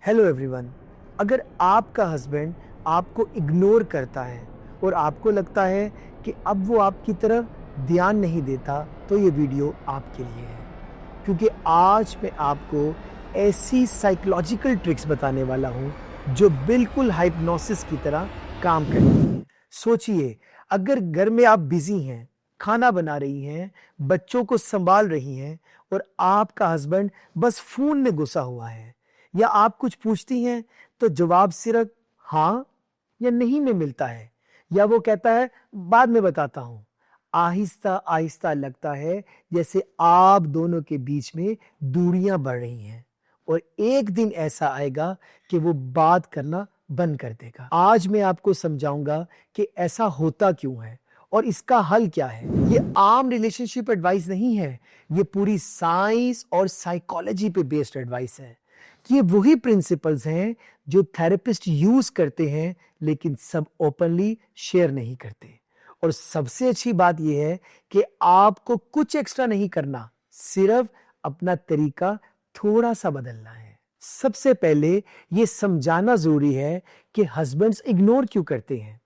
Hello everyone. अगर आपका husband आपको इग्नोर करता है और आपको लगता है कि अब वो आपकी तरफ ध्यान नहीं देता, तो ये वीडियो आपके लिए है, क्योंकि आज मैं आपको ऐसी साइकोलॉजिकल ट्रिक्स बताने वाला हूँ जो बिल्कुल हाइप्नोसिस की तरह काम करती है। सोचिए, अगर घर में आप बिजी हैं, खाना बना रही हैं, बच्चों को संभाल रही हैं और आपका हस्बैंड बस फोन में घुसा हुआ है, या आप कुछ पूछती हैं तो जवाब सिर्फ हाँ या नहीं में मिलता है, या वो कहता है बाद में बताता हूं। आहिस्ता आहिस्ता लगता है जैसे आप दोनों के बीच में दूरियां बढ़ रही हैं, और एक दिन ऐसा आएगा कि वो बात करना बंद कर देगा। आज मैं आपको समझाऊंगा कि ऐसा होता क्यों है और इसका हल क्या है। ये आम रिलेशनशिप एडवाइस नहीं है, ये पूरी साइंस और साइकोलॉजी पे बेस्ड एडवाइस है। ये वही प्रिंसिपल्स हैं जो थेरेपिस्ट यूज करते हैं, लेकिन सब ओपनली शेयर नहीं करते। और सबसे अच्छी बात यह है कि आपको कुछ एक्स्ट्रा नहीं करना, सिर्फ अपना तरीका थोड़ा सा बदलना है। सबसे पहले यह समझाना जरूरी है कि हस्बैंड्स इग्नोर क्यों करते हैं।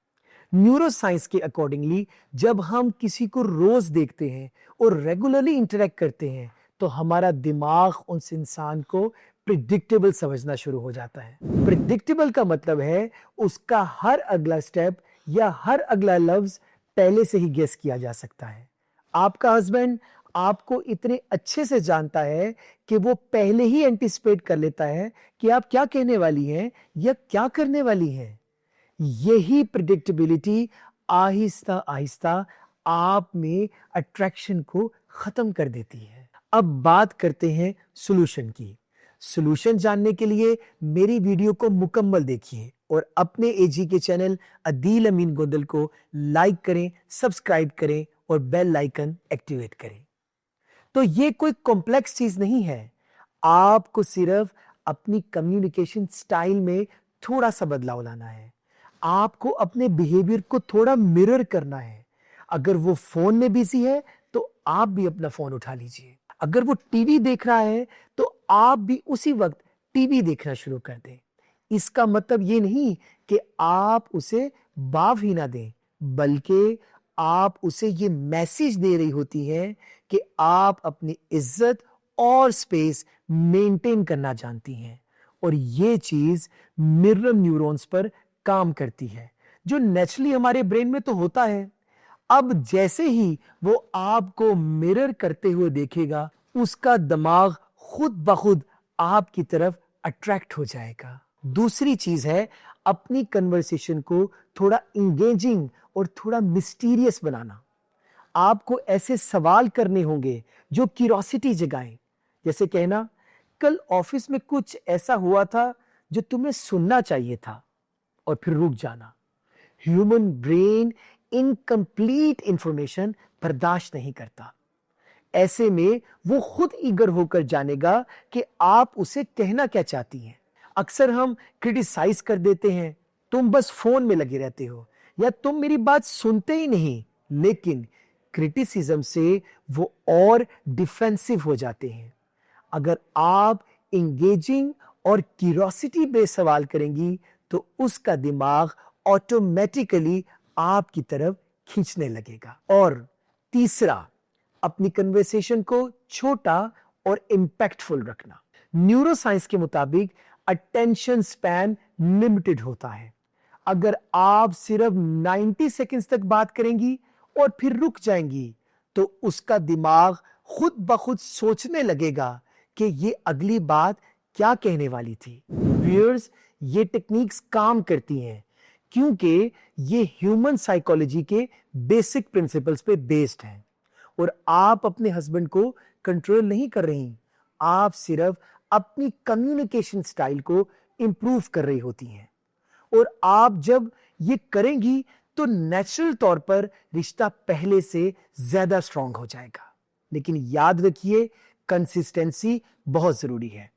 न्यूरोसाइंस के अकॉर्डिंगली जब हम किसी को रोज देखते हैं और रेगुलरली इंटरेक्ट करते हैं, तो हमारा दिमाग उस इंसान को प्रिडिक्टेबल समझना शुरू हो जाता है। प्रिडिक्टेबल का मतलब है उसका हर अगला स्टेप या हर अगला लफ्ज पहले से ही गेस किया जा सकता है। आपका हस्बैंड आपको इतने अच्छे से जानता है कि वो पहले ही एंटिसिपेट कर लेता है कि आप क्या कहने वाली हैं या क्या करने वाली हैं। यही प्रिडिक्टेबिलिटी आहिस्ता आहिस्ता आप में अट्रैक्शन को खत्म कर देती है। अब बात करते हैं सॉल्यूशन की। सॉल्यूशन जानने के लिए मेरी वीडियो को मुकम्मल देखिए और अपने एजी के चैनल अदील अमीन गोंदल को लाइक करें, सब्सक्राइब करें और बेल आइकन एक्टिवेट करें। तो ये कोई कॉम्प्लेक्स चीज नहीं है, आपको सिर्फ अपनी कम्युनिकेशन स्टाइल में थोड़ा सा बदलाव लाना है। आपको अपने बिहेवियर को थोड़ा मिरर करना है। अगर वो फोन में बिजी है तो आप भी अपना फोन उठा लीजिए। अगर वो टीवी देख रहा है तो आप भी उसी वक्त टीवी देखना शुरू कर दें। इसका मतलब ये नहीं कि आप उसे माफ ही ना दें, बल्कि आप उसे ये मैसेज दे रही होती हैं कि आप अपनी इज्जत और स्पेस मेंटेन करना जानती हैं। और ये चीज मिरर न्यूरॉन्स पर काम करती है, जो नेचुरली हमारे ब्रेन में तो होता है। अब जैसे ही वो आपको मिरर करते हुए देखेगा, उसका दिमाग खुद ब खुद आपकी तरफ अट्रैक्ट हो जाएगा। दूसरी चीज है अपनी कन्वर्सेशन को थोड़ा इंगेजिंग और थोड़ा मिस्टीरियस बनाना। आपको ऐसे सवाल करने होंगे जो क्यूरियोसिटी जगाएं, जैसे कहना, कल ऑफिस में कुछ ऐसा हुआ था जो तुम्हें सुनना चाहिए था, और फिर रुक जाना। ह्यूमन ब्रेन इनकम्प्लीट इंफॉर्मेशन बर्दाश्त नहीं करता। ऐसे में वो खुद ईगर होकर जानेगा कि आप उसे कहना क्या चाहती हैं। अक्सर हम क्रिटिसाइज कर देते हैं, तुम बस फोन में लगे रहते हो, या तुम मेरी बात सुनते ही नहीं। लेकिन क्रिटिसिज्म से वो और डिफेंसिव हो जाते हैं। अगर आप इंगेजिंग और क्यूरियोसिटी बेस्ड सवाल करेंगी, तो उसका दिमाग ऑटोमेटिकली आपकी तरफ खींचने लगेगा। और तीसरा, अपनी कन्वर्सेशन को छोटा और इंपैक्टफुल रखना। न्यूरोसाइंस के मुताबिक अटेंशन स्पैन लिमिटेड होता है। अगर आप सिर्फ 90 सेकंड्स तक बात करेंगी और फिर रुक जाएंगी, तो उसका दिमाग खुद ब खुद सोचने लगेगा कि ये अगली बात क्या कहने वाली थी। व्यूअर्स, ये टेक्निक्स काम करती हैं क्योंकि ये ह्यूमन साइकोलॉजी के बेसिक प्रिंसिपल्स पे बेस्ड हैं। और आप अपने हस्बैंड को कंट्रोल नहीं कर रही, आप सिर्फ अपनी कम्युनिकेशन स्टाइल को इंप्रूव कर रही होती हैं। और आप जब ये करेंगी तो नेचुरल तौर पर रिश्ता पहले से ज्यादा स्ट्रांग हो जाएगा। लेकिन याद रखिए, कंसिस्टेंसी बहुत जरूरी है।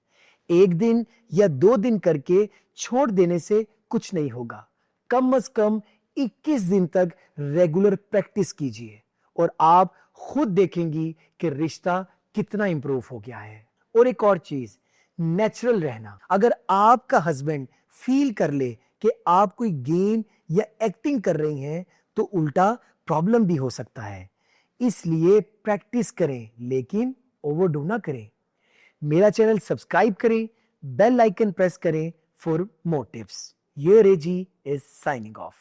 एक दिन या 2 दिन करके छोड़ देने से कुछ नहीं होगा। कम से कम 21 दिन तक रेगुलर प्रैक्टिस कीजिए और आप खुद देखेंगी कि रिश्ता कितना इंप्रूव हो गया है। और एक और चीज, नेचुरल रहना। अगर आपका हस्बैंड फील कर ले कि आप कोई गेम या एक्टिंग कर रही हैं तो उल्टा प्रॉब्लम भी हो सकता है। इसलिए प्रैक्टिस करें लेकिन ओवरडू ना करें। मेरा चैनल सब्सक्राइब करें, बेल आइकन प्रेस करें फॉर मोर टिप्स। ये रेजी इज साइनिंग ऑफ।